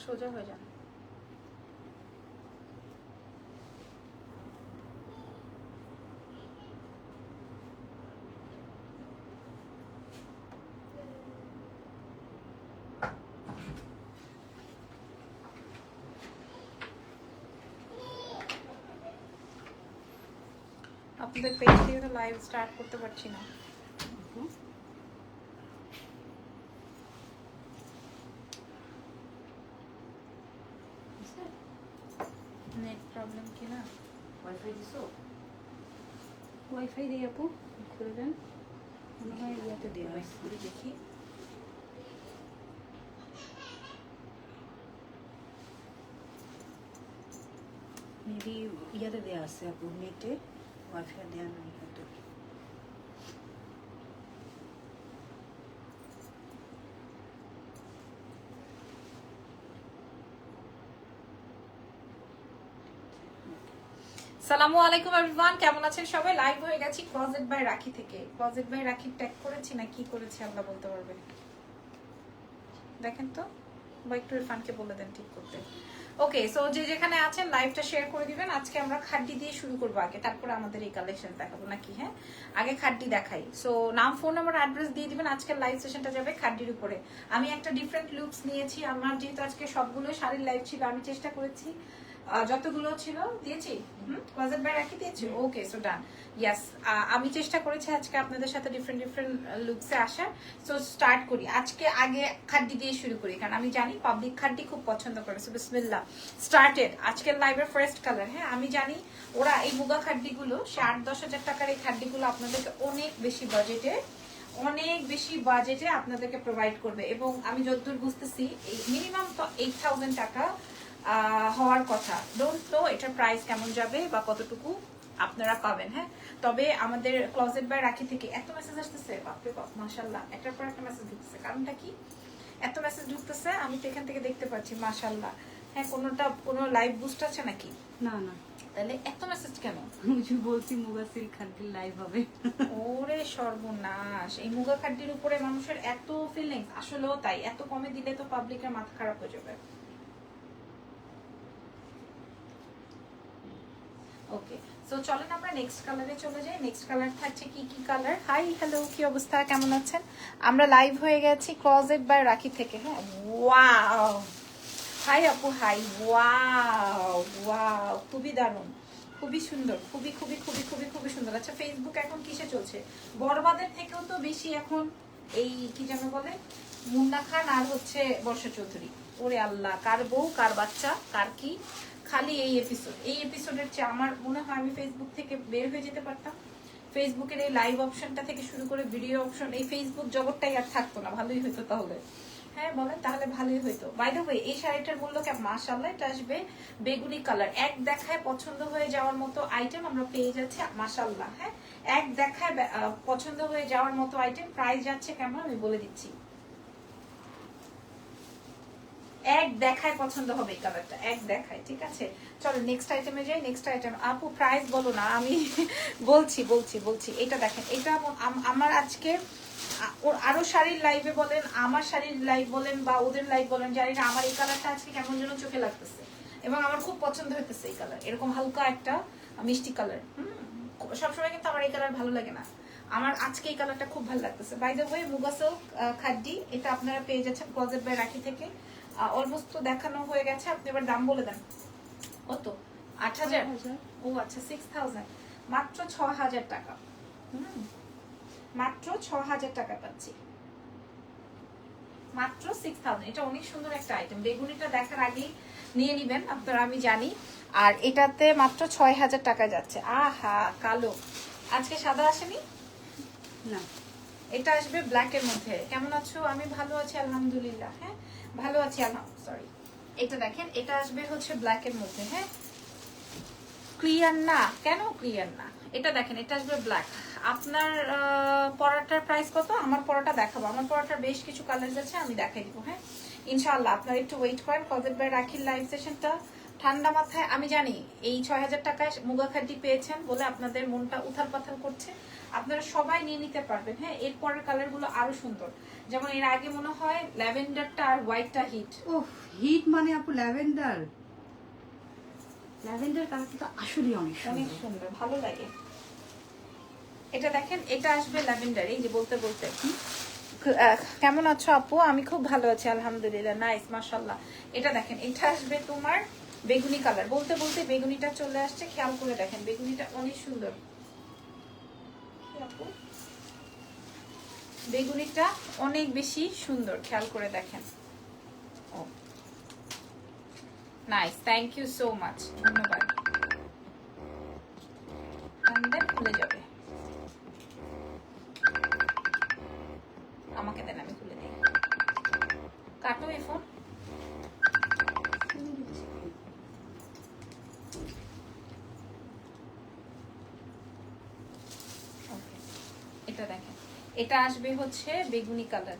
সোজা হয়ে যান। আপনাদের পেজ থেকে তো লাইভ স্টার্ট করতে পারছি না। নেট প্রবলেম কি না? ওয়াইফাই দিছো? ওয়াইফাই দিয়ে আপু খুলে দেন, মনে হয় ইয়াতে দেওয়া আছে। দেখি মেবি ইয়াতে দেওয়া আছে আপু, নেটে ওয়াইফাই দেওয়া নাই হয়তো। সালামু আলাইকুম এভরিওয়ান, কেমন আছেন সবাই? লাইভ হয়ে গেছি ক্লোজেট বাই রাখি থেকে। ক্লোজেট বাই রাখি ট্যাগ করেছি না কি করেছি আল্লাহ বলতে পারবে। দেখেন তো, বা একটু ইরফানকে বলে দেন ঠিক করতে। ওকে, সো যে যেখানে আছেন লাইভটা শেয়ার করে দিবেন। আজকে আমরা খাড্ডি দিয়ে শুরু করবো আগে, তারপরে আমাদের এই কালেকশন দেখাবো নাকি? হ্যাঁ, আগে খাড্ডি দেখাই। সো নাম, ফোন নাম্বার, অ্যাড্রেস দিয়ে দিবেন। আজকের লাইভ সেশনটা যাবে খাড্ডির উপরে। আমি একটা ডিফারেন্ট লুকস নিয়েছি। আমার যেহেতু আজকে সবগুলো শাড়ির লাইভ ছিল, আমি চেষ্টা করেছি যতগুলো ছিল দিয়েছি। ক্লোজেট বাই রাখি দিয়েছি। ওকে, সো ডান। ইয়াস, আমি চেষ্টা করেছি আজকে আপনাদের সাথে ডিফারেন্ট ডিফারেন্ট লুকসে আসার। সো স্টার্ট করি। আজকে আগে খাড্ডি দিয়ে শুরু করি, কারণ আমি জানি পাবলিক খাড্ডি খুব পছন্দ করে। সো বিসমিল্লাহ, স্টার্টেড। আজকের লাইভের ফার্স্ট কালার। হ্যাঁ, আমি জানি ওরা এই মুগা খাড্ডিগুলো 8-10 হাজার টাকার এই খাড্ডিগুলো আপনাদেরকে অনেক বেশি বাজেটে আপনাদেরকে প্রোভাইড করবে। এবং আমি যতদূর বুঝতেছি এই মিনিমাম তো 8,000 টাকা হওয়ার কথা। ডোন্ট নো এটার প্রাইস কেমন যাবে বা কতটুকু আপনারা পাবেন। হ্যাঁ, তবে আমাদের ক্লোজেট বাই রাখি থেকে এত মেসেজ আসতেছে, বাপরে বাপ, মাশাআল্লাহ, একটার পর একটা মেসেজ ঢুকতেছে। কারণটা কি? এত মেসেজ ঢুকতেছে, আমি তো এখান থেকে দেখতে পাচ্ছি, মাশাআল্লাহ। হ্যাঁ, কোনো লাইভ বুস্ট আছে নাকি? না না, তাহলে এত মেসেজ কেন? মুঝে বলছি মুগা সিল্ক খাড্ডির লাইভ হবে। ওরে সর্বনাশ, এই মুগা খাড্ডির উপরে মানুষের এত ফিলিংস, আসলেও তাই। এত কমে দিলে তো পাবলিকের মাথা খারাপ হয়ে যাবে। ওকে, সো চলেন আমরা নেক্সট কালারে চলে যাই। নেক্সট কালার থাকছে কি কালার? হাই, হ্যালো, কি অবস্থা, কেমন আছেন? আমরা লাইভ হয়ে গেছি ক্লোজেট বাই রাখি থেকে। হ্যাঁ, ওয়াও, হাই আপু, হাই, ওয়াও ওয়াও, খুবই দারুণ, খুবই সুন্দর, খুবই খুবই খুবই খুবই খুবই সুন্দর। আচ্ছা, ফেসবুক এখন কিসে চলছে? বড়বাদের থেকেও তো বেশি এখন এই কি যেন বলে, মুন্না খান আর হচ্ছে বর্ষা চৌধুরী। ওরে আল্লাহ, কার বউ কার বাচ্চা কার কি, খালি এই এপিসোডের চেয়ে আমার মনে হয় আমি ফেসবুক থেকে বের হয়ে যেতে পারতাম। ফেসবুকের এই লাইভ অপশনটা থেকে শুরু করে ভিডিও অপশন, এই ফেসবুক জগৎটাই আর থাকতো না। ভালোই হতো তাহলে। হ্যাঁ বলেন, তাহলে ভালোই হইতো। বাই দ্য ওয়ে, এই শাড়িটার মূল্য কেমন? মাশাআল্লাহ, এটা আসবে বেগুনি কালার। এক দেখায় পছন্দ হয়ে যাওয়ার মতো আইটেম আমরা পেয়ে যাচ্ছি, মাশাআল্লাহ। হ্যাঁ, এক দেখায় পছন্দ হয়ে যাওয়ার মতো আইটেম। প্রাইস যাচ্ছে কেমন আমি বলে দিচ্ছি। এক দেখায় পছন্দ হবে এই কালারটা, এক দেখায়। ঠিক আছে, চলো নেক্সট আইটেমে যাই। নেক্সট আইটেম, আপু প্রাইস বলো না, আমি বলছি। এটা দেখেন, এটা আমার আজকে ওর আরো শাড়ির লাইভে বলেন, আমার শাড়ির লাইভ বলেন বা ওদের লাইভ বলেন, জানি না, আমার এই কালারটা আজকে কেমন যেন চোখে লাগতেছে এবং আমার খুব পছন্দ হইতেছে এই কালার। এরকম হালকা একটা মিষ্টি কালার। সবসময় কিন্তু আমার এই কালার ভালো লাগে না, আমার আজকে এই কালারটা খুব ভালো লাগতেছে। By the way, Muga silk খাড্ডি, এটা আপনারা পেয়ে যাচ্ছেন ক্লোজেট বাই রাখি থেকে। অলমোস্ট তো দেখানো হয়ে গেছে, আপনি এবার দাম বলে দেন। কত? 8,000? ও আচ্ছা, 6,000, মাত্র 6,000 টাকা। মাত্র 6,000 টাকা পাচ্ছি, মাত্র 6,000। এটা অনেক সুন্দর একটা আইটেম। বেগুনিটা দেখার আগেই নিয়ে নিবেন আপনারা, আমি জানি। আর এটাতে মাত্র 6,000 টাকা যাচ্ছে। আহা, কালো, আজকে সাদা আসেনি না, এটা আসবে ব্ল্যাক এর মধ্যে। কেমন আছো? আমি ভালো আছি আলহামদুলিল্লাহ। হ্যাঁ, ভালো আছি সরি। এটা দেখেন, এটা আসবে হচ্ছে ব্ল্যাক এর মধ্যে। হ্যাঁ, ক্লিয়ার না কেন? ক্লিয়ার না। এটা দেখেন, এটা আসবে ব্ল্যাক। আপনার পরাটার প্রাইস কত? আমার পরাটা দেখাবো, আমার পরাটার বেশ কিছু কালার আছে, আমি দেখাই দিব। হ্যাঁ, ইনশাআল্লাহ আপনারা একটু ওয়েট করেন। ক্লোজেট বাই রাখির লাইভ সেশনটা ঠান্ডা মাথায়, আমি জানি এই 6,000 টাকায় মুগা খাড্ডি পেয়েছেন বলে আপনাদের মনটা উথাল পাথাল করছে। আপনারা সবাই নিয়ে নিতে পারবেন। হ্যাঁ, এরপরের কালারগুলো আরো সুন্দর। যেমন এর আগে মনে হয় ল্যাভেন্ডারটা আর হোয়াইটটা হিট। ওহ, হিট মানে আপু ল্যাভেন্ডার। ল্যাভেন্ডার কালারটা তো আসলে অনেক অনেক সুন্দর। সুন্দর, ভালো লাগে। এটা দেখেন, এটা আসবে ল্যাভেন্ডার। এই যে বলতে বলতে কেমন আছো আপু? আমি খুব ভালো আছি আলহামদুলিল্লাহ। নাইস, মাশাআল্লাহ। এটা দেখেন, এটা আসবে তোমার বেগুনি কালার। বলতে বলতে বেগুনিটা চলে আসছে, খেয়াল করে দেখেন বেগুনিটা অনেক সুন্দর। কি আপু? বেগুনিটা অনেক বেশি সুন্দর, খেয়াল করে দেখেন। Oh nice, thank you so much, ধন্যবাদ। খুলে যাবে, আমাকে দেন, আমি খুলে দিই। কাটো এই ফোন। এটা দেখেন, এটা আসবে হচ্ছে বেগুনি কালার।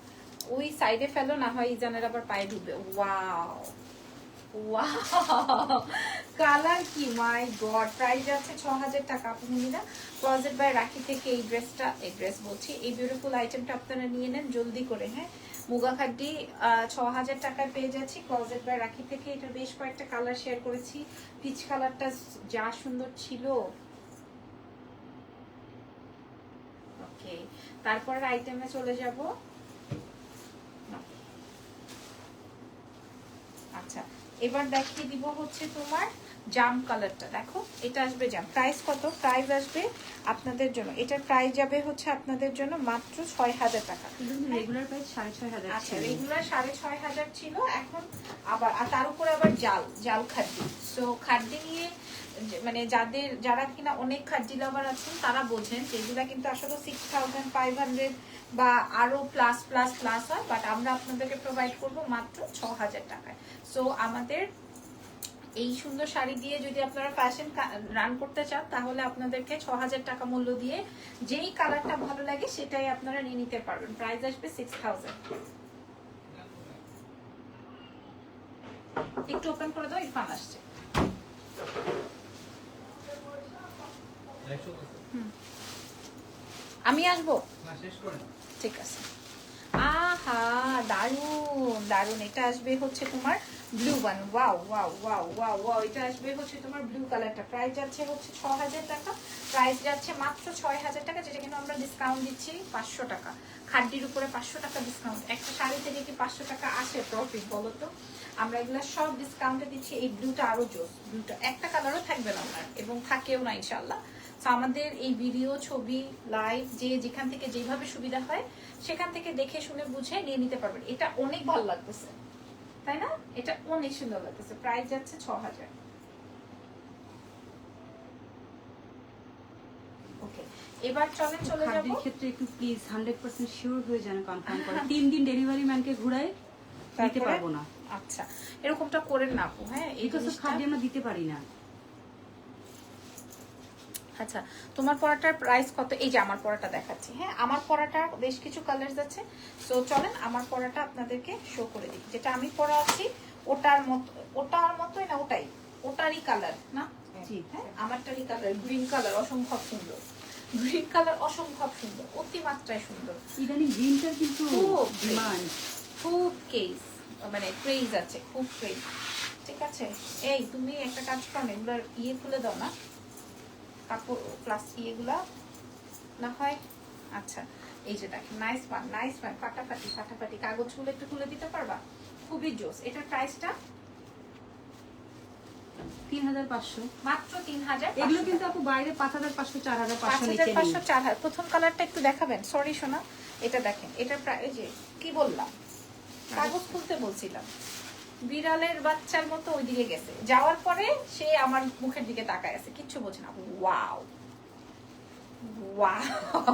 ওই সাইডে ফেলো, না হয় ইজানের আবার পায়ে ঢুকবে। ওয়াও ওয়াও, কালার কি, মাই গড। প্রাইস আছে 6000 টাকা। আপনারা ক্লোজেট বাই রাখি থেকে এই ড্রেসটা, এই ড্রেস বলছি, এই বিউটিফুল আইটেমটা আপনারা নিয়ে নেন জলদি করে। হ্যাঁ, মুগা খাড্ডি 6000 টাকায় পেয়ে যাচ্ছি ক্লোজেট বাই রাখি থেকে। এটা বেশ কয়েকটা কালার শেয়ার করেছি। পিচ কালারটা যা সুন্দর ছিল। ওকে, তারপরের আইটেমে চলে যাব। আচ্ছা, এবার দেখিয়ে দিব হচ্ছে তোমার জাম কালারটা। দেখো, এটা আসবে জাম। প্রাইস কত? প্রাইস আসবে আপনাদের জন্য, এটার প্রাইস যাবে হচ্ছে আপনাদের জন্য মাত্র 6000 টাকা। Regular price 6500। আচ্ছা, রেগুলার 6500 ছিল, এখন আবার আর তার উপরে আবার জাল খাদ্দি। সো খাদ্দি নিয়ে মানে যারা কিনা অনেক খাদ্দি লাভার আছেন তারা বোঝেন যে এগুলা কিন্তু আসলে 6500 বা আরো প্লাস প্লাস প্লাস হয়, বাট আমরা আপনাদেরকে প্রোভাইড করব মাত্র 6000 টাকায়। সো আমাদের এই সুন্দর শাড়ি দিয়ে যদি আপনারা ফ্যাশন রান করতে চান, তাহলে আপনাদেরকে 6000 টাকা মূল্য দিয়ে যেই কালারটা ভালো লাগে সেটাই আপনারা নিয়ে নিতে পারবেন। প্রাইস আসবে 6000। একটু ওপেন করে দাও, ইরফান আসছে। আমি আসবো, ঠিক আছে। আহা, দারুন দারুন। এটা আসবে হচ্ছে তোমার blue one. Wow wow wow wow wow, এটা আসবে হচ্ছে তোমার ব্লু কালারটা। প্রাইস যাচ্ছে হচ্ছে 6000 টাকা। প্রাইস যাচ্ছে মাত্র 6000 টাকা, যেটা কিন্তু আমরা ডিসকাউন্ট দিচ্ছি 500 টাকা। খাদ্যের উপরে 500 টাকা ডিসকাউন্ট। একটা শাড়ি থেকে কি 500 টাকা আসে প্রফিট, বলো তো? আমরা এগুলো সব ডিসকাউন্টে দিচ্ছি। এই ব্লুটা আরো জোস। ব্লুটা একটা কালারও থাকবে না আপনার, এবং থাকেও না ইনশাল্লাহ। তো আমাদের এই ভিডিও, ছবি, লাইভ যে যেখান থেকে যেভাবে সুবিধা হয় সেখান থেকে দেখে শুনে বুঝে নিয়ে নিতে পারবেন। এটা অনেক ভালো লাগতেছে, তাই না? এটা অনেক সুন্দর লাগতেছে। প্রাইস যাচ্ছে 6000। ওকে, এবার চলেন চলে যাব। খাদ্যের ক্ষেত্রে একটু প্লিজ 100% শিওর হয়ে যান, কনফার্ম করে। 3 দিন ডেলিভারি ম্যানকে ঘুরায় দিতে পারবো না। আচ্ছা, এরকমটা করেন না আপু। হ্যাঁ, এই জিনিসটা খাদ্য আমরা দিতে পারি না। আচ্ছা, তোমার পরাটার প্রাইস কত? এই যে আমার পরাটা দেখাচ্ছি। হ্যাঁ, আমার পরাটার বেশ কিছু কালার আছে। সো চলেন আমার পরাটা আপনাদেরকে শো করে দিই। যেটা আমি পরা আছি ওটার মতোই না, ওটারই কালার না? হ্যাঁ, আমারটারই কালার, গ্রিন কালার, অসম্ভব সুন্দর। গ্রিন কালার অসম্ভব সুন্দর, অতিমাত্রায় সুন্দর। ইদানিং গ্রিনটার কিন্তু ডিমান্ড, খুব কেস মানে ক্রেজ আছে, খুব ক্রেজ। ঠিক আছে, এই তুমি একটা কাজ করো, এগুলোর খুলে দাও না, কাপড় প্লাস্টিক এগুলা না হয়। আচ্ছা, এই যে দেখেন, নাইস ওয়ান নাইস ওয়ান। ফাটাফাটি ফাটাফাটি কাগজগুলো একটু খুলে দিতে পারবা? খুবই জোস। এটার প্রাইসটা 3500 মাত্র 3000। এগুলো কিন্তু আপু বাইরে 5500 4500 নিচে নেই। 5500 4000। প্রথম কালারটা একটু দেখাবেন? সরি সোনা, এটা দেখেন। এটার প্রাইস যে কি বললাম, কাগজ খুলতে বলছিলাম, বিড়ালের বাচ্চার মতো ওইদিকে গেছে। যাওয়ার পরে সে আমার মুখের দিকে তাকায় আছে, কিচ্ছু বলছে না। ওয়াও ওয়াও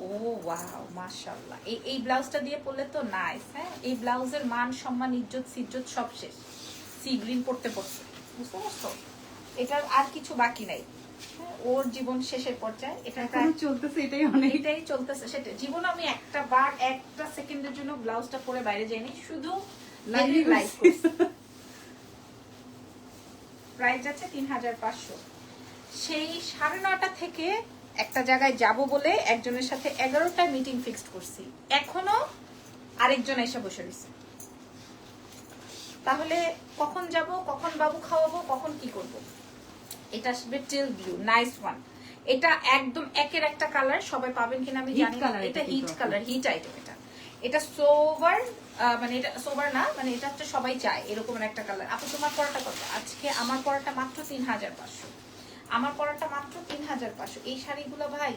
ও ওয়াও, মাশাআল্লাহ। এই ব্লাউজটা দিয়ে পরলে তো নাইস। হ্যাঁ, এই ব্লাউজের মান সম্মান ইজ্জত সিজ্জত সব শেষ, সি গ্রিন পড়তে পড়তে, বুঝতে পারছো? এটার আর কিছু বাকি নাই। ওর জীবন শেষের পর্যায়ে এটা চলতেছে, এটাই অনেক, এটাই চলতেছে। সেটা জীবন আমি একটা সেকেন্ডের জন্য ব্লাউজটা পরে বাইরে যাইনি, শুধু লাইভ করছি। প্রাইস যাচ্ছে 3500। সেই 9:30 থেকে একটা জায়গায় যাব বলে একজনের সাথে 11টা মিটিং ফিক্সড করছি, এখনো আরেকজন এসে বসে রয়েছে। তাহলে কখন যাব, কখন বাবু খাওয়াবো, কখন কি করব? এটা আসবে টিল ব্লু, নাইস ওয়ান। এটা একদম একের একটা কালার, সবাই পাবেন কিনা আমি জানি না। এটা হিট কালার, হিট আইটেম। এটা সোভার, মানে এটা সোভার না, মানে এটা হচ্ছে সবাই চায় এরকম একটা কালার। আপু তোমার পড়াটা কত? আজকে আমার পড়াটা মাত্র 3500। আমার পড়াটা মাত্র 3500। এই শাড়িগুলো ভাই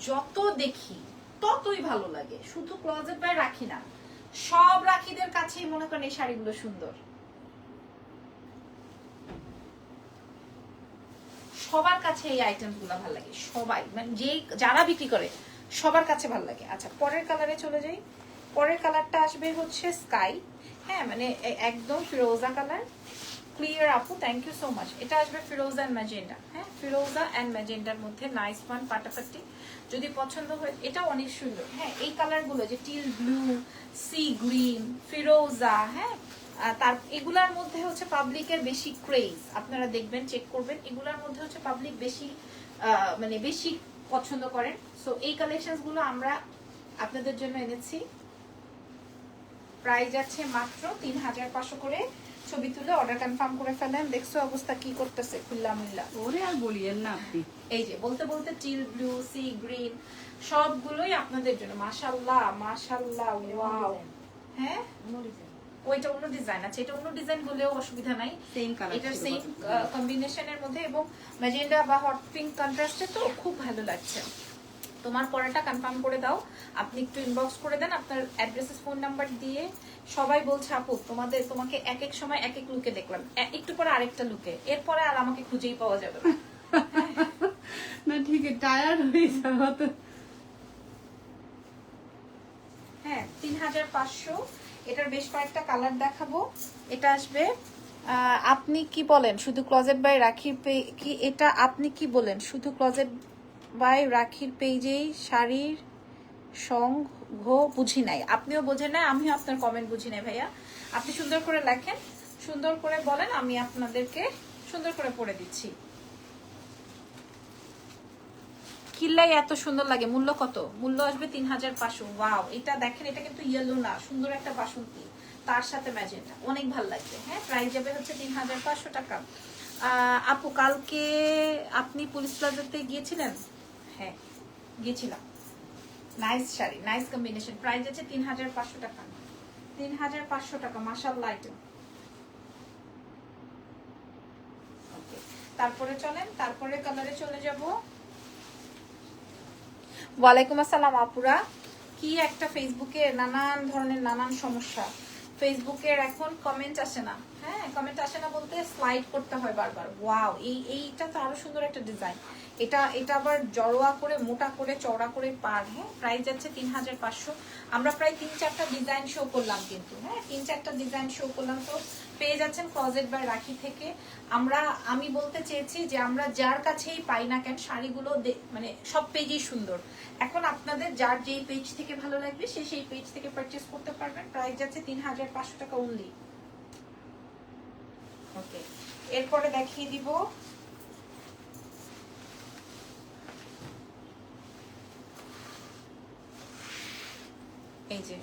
যত দেখি ততই ভালো লাগে, শুধু ক্লোজেট বাই রাখি না, সব রাখিদের কাছেই মনে করেন এই শাড়িগুলো সুন্দর। সবার কাছে এই আইটেম গুলো ভালো লাগে, সবাই মানে যে যারা বিক্রি করে সবার কাছে ভালো লাগে। আচ্ছা পরের কালারে চলে যাই। পরের কালারটা আসবে হচ্ছে স্কাই, হ্যাঁ মানে একদম ফিরোজা কালার, ক্লিয়ার আপু, থ্যাংক ইউ সো মাচ। এটা আসবে ফিরোজা এন্ড ম্যাজেন্ডা, হ্যাঁ ফিরোজা এন্ড ম্যাজেন্ডার মধ্যে নাইস ওয়ান, পাটাপাটি। যদি পছন্দ হয়, এটা অনেক সুন্দর, হ্যাঁ এই কালারগুলো যে টিল ব্লু, সি গ্রিন, ফিরোজা, হ্যাঁ তার এগুলার মধ্যে হচ্ছে পাবলিকের বেশি ক্রেজ, আপনারা দেখবেন চেক করবেন, এগুলার মধ্যে হচ্ছে পাবলিক বেশি মানে বেশি পছন্দ করেন। সো এই কালেকশনস গুলো আমরা আপনাদের জন্য এনেছি। প্রাইস আছে মাত্র 3500 করে। ছবি তুলে অর্ডার কনফার্ম করে ফেলেন। দেখছো অবস্থা কি করতেছে খুল্লা মুল্লা, ওরে আর বলিয়েন না আপনি। এই যে বলতে বলতে টিল ব্লু, সি গ্রিন সবগুলোই আপনাদের জন্য। মাশাআল্লাহ মাশাআল্লাহ, ওয়াও। হ্যাঁ ওইটা অন্য ডিজাইন আছে, এটা অন্য ডিজাইন বলেও অসুবিধা নাই, সেম কালার, এটা সেম কম্বিনেশনের মধ্যে এবং ম্যাজেন্ডা বা হট পিঙ্ক কন্ট্রাস্টে, তো খুব ভালো লাগছে। তোমার পড়াটা কনফার্ম করে দাও, আপনি একটু ইনবক্স করে দেন আপনার অ্যাড্রেস ফোন নাম্বার দিয়ে। সবাই বলছে আপু তোমাকে এক এক সময় এক এক লুকে দেখলাম, একটু পরে আরেকটা লুকে, এরপরে আর আমাকে খুঁজেই পাওয়া যাবে না। না ঠিক আছে, টায়ার্ড হয়ে যাবো তো। হ্যাঁ 3500। এটার বেশ কয়েকটা কালার দেখাবো। এটা আসবে আপনি কি বলেন শুধু ক্লোজেট বাই রাখির কি, এটা আপনি কি বলেন শুধু ক্লোজেট বাই রাখির পেজেই শাড়ির সংঘ বুঝি নাই। আপনিও বোঝেন না, আমিও আপনার কমেন্ট বুঝি নাই ভাইয়া। আপনি সুন্দর করে লেখেন, সুন্দর করে বলেন, আমি আপনাদেরকে সুন্দর করে পড়ে দিচ্ছি। কিল্লাই এত সুন্দর লাগে। মূল্য কত? মূল্য আসবে 3500। ওয়াও, এটা দেখেন, এটা কিন্তু ইয়েলো না, সুন্দর একটা বাসন্তী, তার সাথে ম্যাজেন্টা, অনেক ভালো লাগবে। হ্যাঁ প্রাইস যাবে হচ্ছে 3500 টাকা। আপু কালকে আপনি পুলিশ প্লাজাতে গিয়েছিলেন? হ্যাঁ গিয়েছিলাম। Nice sari, nice combination. Price আছে 3500 টাকা। 3500 টাকা, মাশাআল্লাহ আইটেম। ওকে তারপরে চলেন, তারপরে কালারে চলে যাব। ওয়ালাইকুম আসসালাম আপুরা। কি একটা ফেসবুকে নানান ধরনের নানান সমস্যা, ফেসবুকের এখন কমেন্ট আসে না। হ্যাঁ কমেন্ট আসে না বলতে স্লাইড করতে হয় বারবার। ওয়াও, এইটা তো আরো সুন্দর একটা ডিজাইন। এটা আবার জড়োয়া করে, মোটা করে, চওড়া করে পার। হ্যাঁ প্রাইস যাচ্ছে 3500। আমরা প্রায় 3-4টা ডিজাইন শো করলাম, কিন্তু হ্যাঁ 3-4টা ডিজাইন শো করলাম। তো পেয়ে যাচ্ছেন ক্লোজেট বাই রাখি থেকে। আমি বলতে চেয়েছি যে আমরা যার কাছেই পাই না কেন শাড়িগুলো মানে সব পেজেই সুন্দর। এখন আপনাদের যার যেই পেজ থেকে ভালো লাগবে সে সেই পেজ থেকে পারচেজ করতে পারবেন। প্রাইস যাচ্ছে 3500 টাকা অনলি। ওকে এরপরে দেখিয়ে দিব এই যে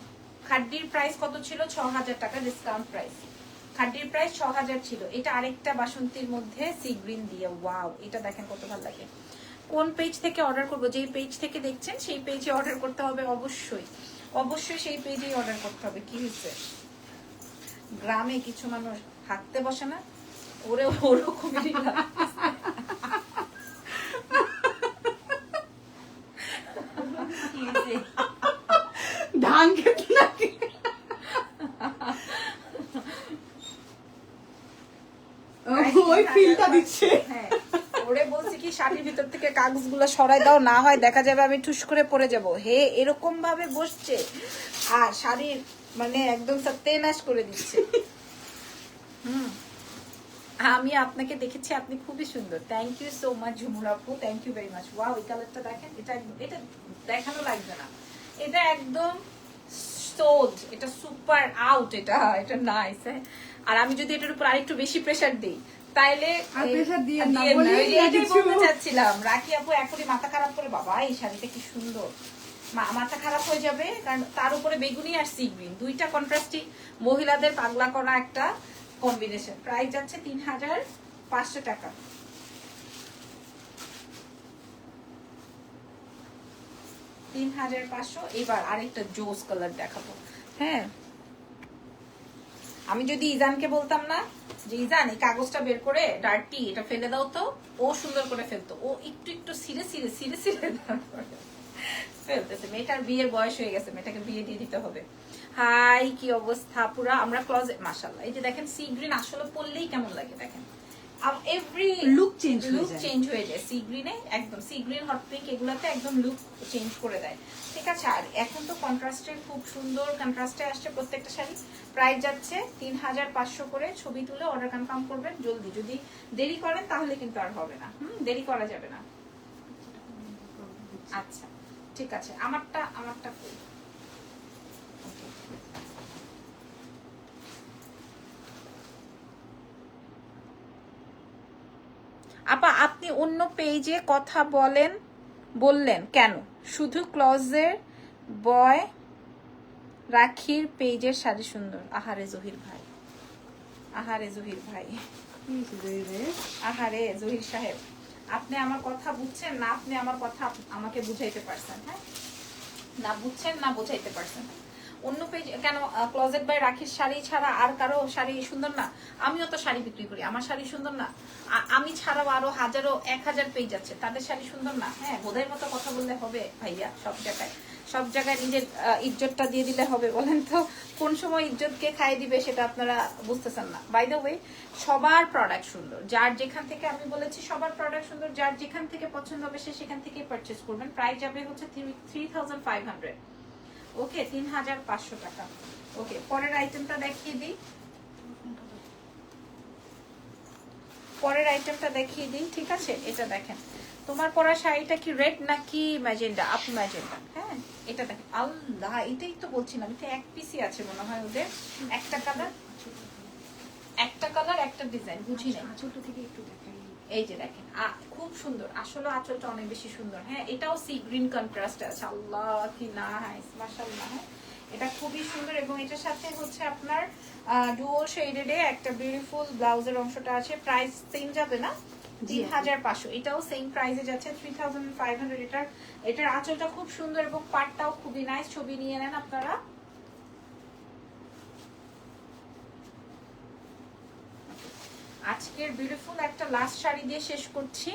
খাড্ডির প্রাইস কত ছিল? 6000 টাকা ডিসকাউন্ট প্রাইস। খাড্ডির প্রাইস 6000 ছিল। এটা আরেকটা বাসন্তীর মধ্যে সি গ্রিন দিয়ে। ওয়াও, এটা দেখেন কত ভালো লাগে। কোন পেজ থেকে অর্ডার করব? যেই পেজ থেকে দেখছেন সেই পেজে অর্ডার করতে হবে। অবশ্যই অবশ্যই সেই পেজেই অর্ডার করতে হবে। কি হয়েছে, গ্রামে কিছু মানুষ হাঁটতে বসে না, ওরে ওরকমই ধান খেতে নাকি ওই ফিলটা দিচ্ছে। হ্যাঁ ওরে বলছি কি শাড়ির ভিতর থেকে কাগজগুলো সরাই দাও, না হয় দেখা যাবে আমি ঠুস করে পড়ে যাব। হে এরকম ভাবে বসছে আর শাড়ির মানে একদম সত্যেনাশ করে দিচ্ছে। আমি আপনাকে দেখেছি, আপনি খুবই সুন্দর। Thank you so much Jhumur আপু, thank you very much. Wow, এই কালারটা দেখেন, এটা দেখানো লাগবে না, এটা একদম সোল্ড, এটা সুপার আউট, এটা নাইস। হ্যাঁ আর আমি যদি এটার উপর আরেকটু বেশি প্রেসার দিই তাইলে আর pressure দিয়েন না, দিয়েন না। বলেই ওই যে না এটাই কিছু। বলতে চাচ্ছিলাম, রাখি আপু এখনই মাথা খারাপ করে, বাবা এই শাড়িটা কি সুন্দর, মাথা খারাপ হয়ে যাবে, কারণ তার উপরে বেগুনি আর সি গ্রিন, দুইটা কন্ট্রাস্টই মহিলাদের পাগলা করা একটা কম্বিনেশন। প্রাইস যাচ্ছে ৩,৫০০ টাকা। এবার আরেকটা জোস কালার দেখাবো। হ্যাঁ, আমি যদি ইজানকে বলতাম না যে ইজান এই কাগজটা বের করে ডার্টি এটা ফেলে দাও, তো ও সুন্দর করে ফেলতো, ও একটু একটু সিরে সিরে সিরে সিরে ফেলতেছে। মেয়েটার বিয়ের বয়স হয়ে গেছে, মেয়েটাকে বিয়ে দিয়ে দিতে হবে। হাই কি অবস্থা পুরা, আমরা ক্লোজেট মাশাআল্লাহ। এই যে দেখেন সি গ্রিন আসলে পরলেই কেমন লাগে দেখেন, এভরি লুক চেঞ্জ হয়ে যায় সি গ্রিনে, একদম সি গ্রিন হট পিঙ্ক এগুলাতে একদম লুক চেঞ্জ করে দেয়। ঠিক আছে, আর এখন তো কন্ট্রাস্টের খুব সুন্দর কন্ট্রাস্টে আসছে প্রত্যেকটা শাড়ি। প্রাইস যাচ্ছে ৩,৫০০ করে। ছবি তুলে অর্ডার কনফার্ম করবেন জলদি, যদি দেরি করেন তাহলে কিন্তু আর হবে না, দেরি করা যাবে না। আচ্ছা ঠিক আছে, আমারটা কই? আপা আপনি অন্য পেজে কথা বললেন কেন? শুধু ক্লজের বয় রাখির পেজের শাড়ি সুন্দর। আহারে জহির ভাই, আহারে জহির ভাই, আহারে জহির সাহেব, আপনি আমার কথা বুঝছেন না, আপনি আমার কথা আমাকে বুঝাইতে পারছেন, হ্যাঁ না বুঝছেন না বুঝাইতে পারছেন। অন্য পেজ কেন? ক্লোজেট বাই রাখির শাড়ি ছাড়া আর কারো শাড়ি সুন্দর না? আমিও তো শাড়ি বিক্রি করি, আমার শাড়ি সুন্দর না? আমি ছাড়াও আরো হাজারো ১,০০০ পেজ আছে, তাদের শাড়ি সুন্দর না? হ্যাঁ, বোধের মতো কথা বললে হবে ভাইয়া? সব জায়গায় নিজের ইজ্জতটা দিয়ে দিলে হবে? বলেন তো, কোন সময় ইজ্জতকে খাইয়ে দিবে সেটা আপনারা বুঝতেছেন না। বাই দ্য ওয়ে, সবার প্রোডাক্ট সুন্দর, যার যেখান থেকে, আমি বলেছি সবার প্রোডাক্ট সুন্দর, যার যেখান থেকে পছন্দ হবে সে সেখান থেকে পারচেজ করবেন। প্রাইস যাবে হচ্ছে 3,500। ওকে, ৩,৫০০ টাকা। ওকে, পরের আইটেমটা দেখিয়ে দিই, ঠিক আছে? এটা দেখেন, তোমার পরা শাড়িটা কি রেড নাকি ম্যাজেন্ডা? আপু ম্যাজেন্ডা। হ্যাঁ, এটা দেখেন, আল্লাহ এটাই তো বলছিলাম, এটা এক পিসি আছে মনে হয় ওদের, একটা কালার একটা ডিজাইন, বুঝি না। আঁচলটা থেকে একটু দেখাই। এই যে দেখেন, খুব সুন্দর, আসলে আঁচলটা অনেক বেশি সুন্দর। হ্যাঁ, এটাও সি গ্রিন কন্ট্রাস্ট আছে, আল্লাহ কি নাইস, মাশাআল্লাহ। হ্যাঁ, এটা খুবই সুন্দর, এবং এটার সাথে হচ্ছে আপনার ডুয়াল শেডেড একটা বিউটিফুল ব্লাউজের অংশটা আছে। প্রাইস সেম যাবে না? ৩,৫০০। এটাও সেম প্রাইসে যাচ্ছে 3,500। এটার আঁচলটা খুব সুন্দর এবং পাটটাও খুবই নাইস। ছবি নিয়ে নেন আপনারা। আজকের বিউটিফুল একটা লাস্ট শাড়ি দিয়ে শেষ করছি।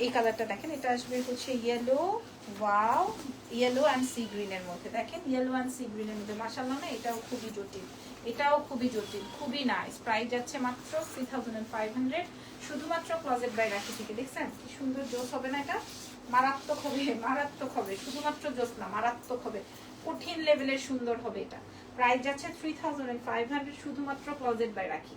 এই কালারটা দেখেন, এটা আসবে হচ্ছে yellow, wow, yellow and sea গ্রিনের মধ্যে। দেখেন, ইয়েলো অ্যান্ড সি গ্রিনের মধ্যে, মাশাআল্লাহ না? এটাও খুবই জটিল, খুবই নাইস। প্রাইস যাচ্ছে মাত্র 3,500, শুধুমাত্র ক্লোজেট বাই রাখি থেকে। দেখছেন কি সুন্দর জোস হবে না? এটা মারাত্মক হবে, শুধুমাত্র জোস না, মারাত্মক হবে, কঠিন লেভেলের সুন্দর হবে এটা। প্রাইস যাচ্ছে 3,500, শুধুমাত্র ক্লোজেট বাই রাখি।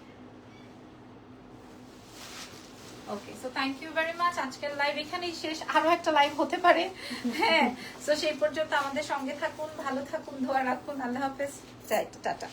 Okay, so thank you very much. আজকের লাইভ এখানেই শেষ, আরো একটা লাইভ হতে পারে। হ্যাঁ, সো সেই পর্যন্ত আমাদের সঙ্গে থাকুন, ভালো থাকুন, দোয়া রাখুন। আল্লাহ হাফেজ, টাটা।